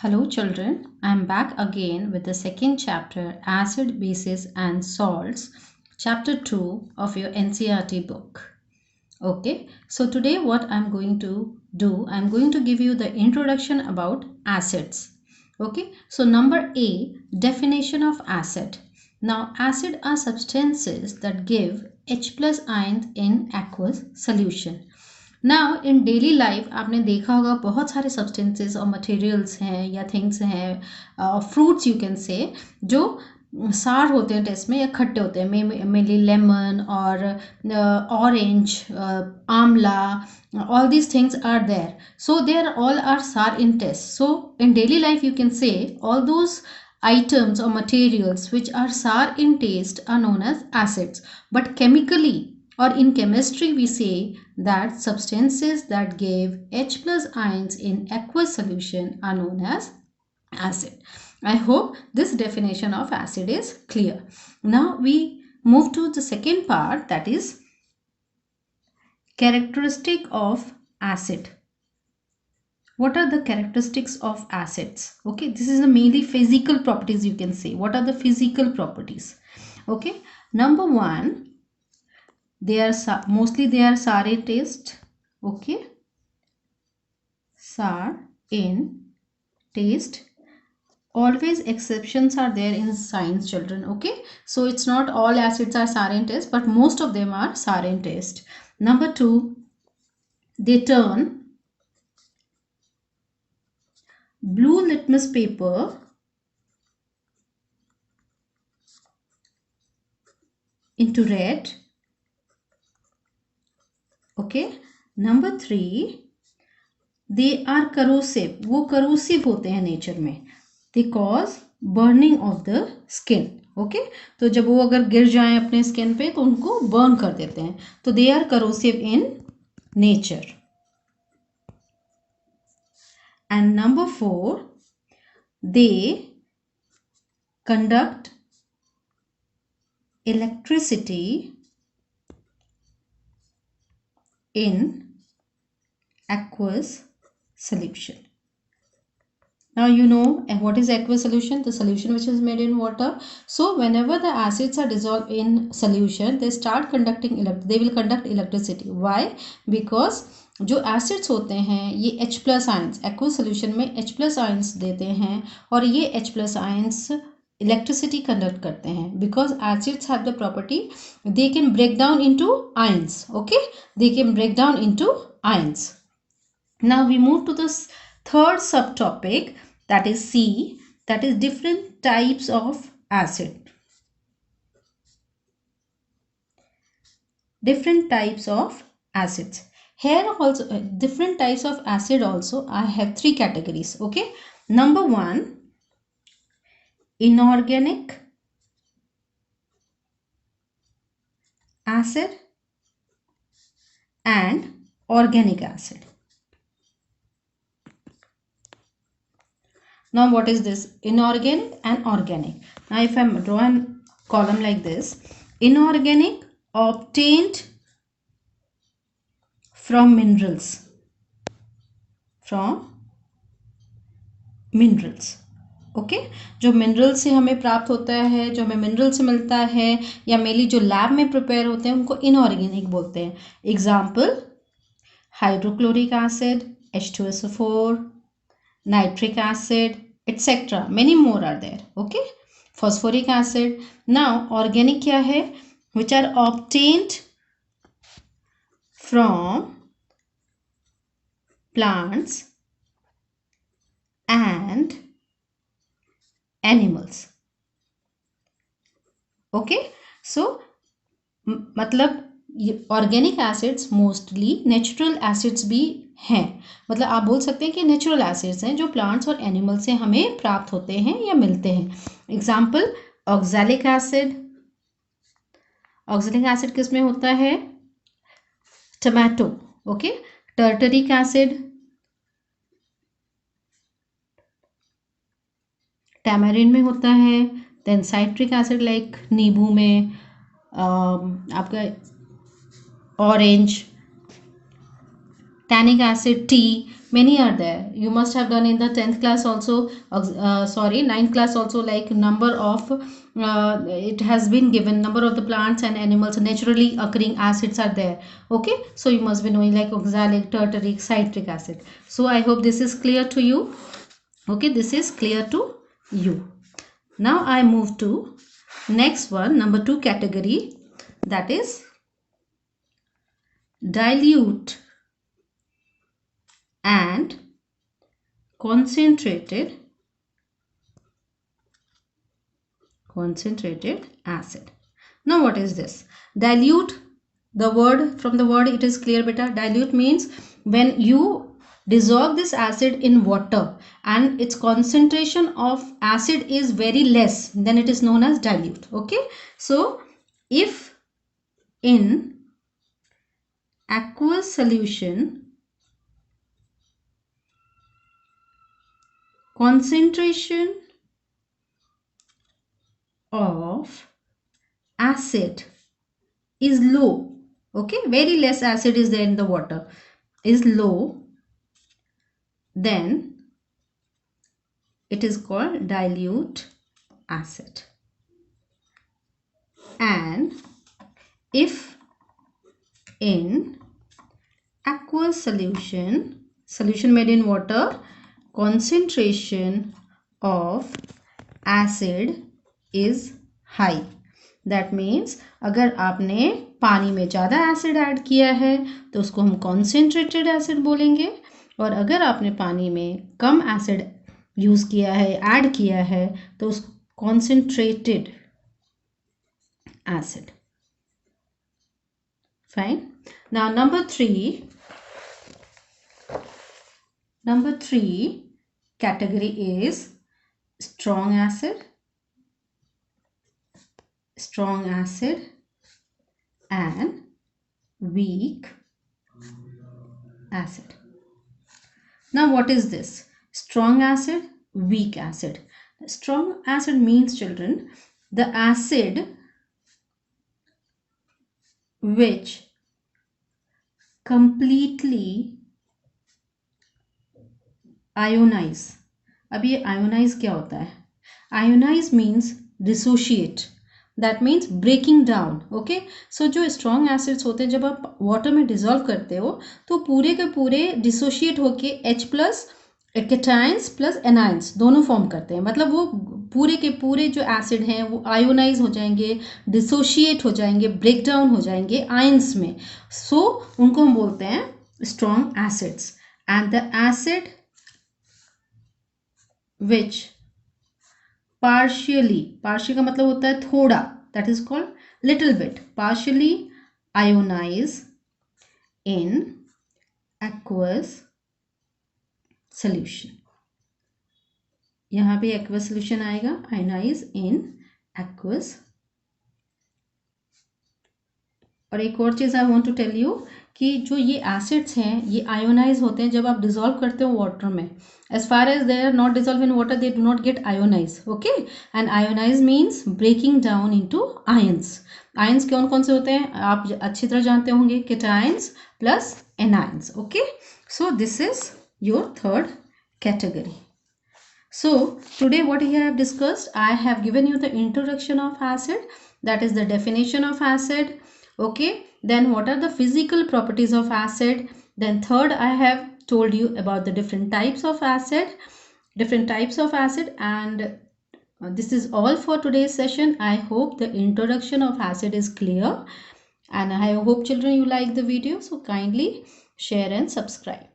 Hello children, I am back again with the second chapter, Acid, Bases and Salts, chapter 2 of your NCERT book. Okay, so today what I'm going to do, I'm going to give you the introduction about acids. Okay, so number A, definition of acid. Now acid are substances that give H plus ions in aqueous solution. Now in daily life आपने देखा होगा बहुत सारे substances और materials हैं या things हैं fruits you can say जो सार होते हैं टेस्ट में या खट्टे होते हैं मेनली लेमन और orange Amla all these things are there, so they are all are sour in taste. So in daily life you can say all those items or materials which are sour in taste are known as acids, but chemically or in chemistry we say that substances that give H plus ions in aqueous solution are known as acid. I hope this definition of acid is clear. Now we move to the second part, that is characteristic of acid. What are the characteristics of acids? Okay, this is the mainly physical properties you can say. What are the physical properties? Okay, number one, they are mostly they are sour in taste. Okay, sour in taste. Always exceptions are there in science, children. Okay, so it's not all acids are sour in taste, but most of them are sour in taste. Number two, they turn blue litmus paper into red. Okay, number three, they are corrosive. वो corrosive होते हैं nature में. They cause burning of the skin. Okay, तो जब वो अगर गिर जाएं अपने स्किन पे तो उनको बर्न कर देते हैं. तो they are corrosive in nature. And number four, they conduct electricity in aqueous solution. Now you know what is aqueous solution, the solution which is made in water. So whenever the acids are dissolved in solution, they start conducting they will conduct electricity. Why? Because जो acids होते हैं ये H plus ions aqueous solution में H plus ions देते हैं और ये H plus ions electricity conduct करते हैं. Because acids have the property they can break down into ions. Okay, they can break down into ions. Now we move to the third subtopic, that is C, that is different types of acid. Different types of acids. Here also different types of acid also I have three categories. Okay, number one, inorganic acid and organic acid. Now what is this? Inorganic and organic. Now if I draw a column like this, inorganic obtained from minerals. From minerals. Okay, जो mineral से हमें प्राप्त होता है, जो हमें mineral से मिलता है या मेनली जो लैब में प्रिपेयर होते हैं उनको इनऑर्गेनिक बोलते हैं. Example, hydrochloric acid, H2SO4, nitric acid, etc. Many more are there. Okay, phosphoric acid. Now organic क्या है? Which are obtained from plants and animals. Okay, so मतलब organic acids mostly natural acids भी हैं. मतलब आप बोल सकते हैं कि नेचुरल एसिड्स हैं जो प्लांट्स और एनिमल से हमें प्राप्त होते हैं या मिलते हैं. Example, oxalic acid. Oxalic acid किस में होता है? Tomato. Okay, tartaric acid tamarind में होता है. देन साइट्रिक एसिड लाइक नींबू में, आपका orange. Tannic acid T. Many are there. You must have done in the 10th class also, sorry, 9th class also, like number of it has been given number of the plants and animals naturally occurring acids are there. Okay, so you must be knowing like oxalic, tartaric, citric acid. So I hope this is clear to you. Okay, this is clear to you. Now I move to next one, number 2 category, that is dilute and concentrated acid. Now what is this? Dilute, the word, from the word it is clear beta. Dilute means when you dissolve this acid in water and its concentration of acid is very less, then it is known as dilute. Okay, so if in aqueous solution concentration of acid is low, okay, very less acid is there in the water, is low, then it is called dilute acid. And if in aqueous solution made in water, concentration of acid is high, that means अगर आपने पानी में ज़्यादा acid add किया है तो उसको हम कॉन्सेंट्रेटेड एसिड बोलेंगे, और अगर आपने पानी में कम एसिड यूज़ किया है, ऐड किया है, तो उसको concentrated acid. Fine. Now number 3 category is strong acid and weak acid. Now what is this? Strong acid, weak acid. Strong acid means, children, the acid which completely ionize. अब ये ionize क्या होता है? Ionize means dissociate. That means breaking down. Okay, so जो strong acids होते हैं जब आप water में dissolve करते हो तो पूरे के पूरे dissociate होके H plus cations plus anions दोनों फॉर्म करते हैं. मतलब वो पूरे के पूरे जो एसिड हैं वो आयोनाइज हो जाएंगे, डिसोशिएट हो जाएंगे, ब्रेक डाउन हो जाएंगे आयंस में. सो उनको हम बोलते हैं strong acids. And the acid which partially का मतलब होता है थोड़ा, that is called little bit, partially ionize in aqueous solution. यहाँ पे एक्वस सॉल्यूशन आएगा, आयोनाइज इन एक्वस. और एक और चीज़ I want to tell you कि जो ये एसिड्स हैं ये आयोनाइज होते हैं जब आप डिजोल्व करते हो वाटर में. As far as they are not dissolve in water, they do not get ionize. Okay, and ionize means breaking down into ions. Ions कौन कौन से होते हैं आप अच्छी तरह जानते होंगे, cations plus anions. Okay, so this is your third category. So today what I have discussed, I have given you the introduction of acid, that is the definition of acid. Okay, then what are the physical properties of acid. Then third, I have told you about the different types of acid, and this is all for today's session. I hope the introduction of acid is clear, and I hope children you like the video, so kindly share and subscribe.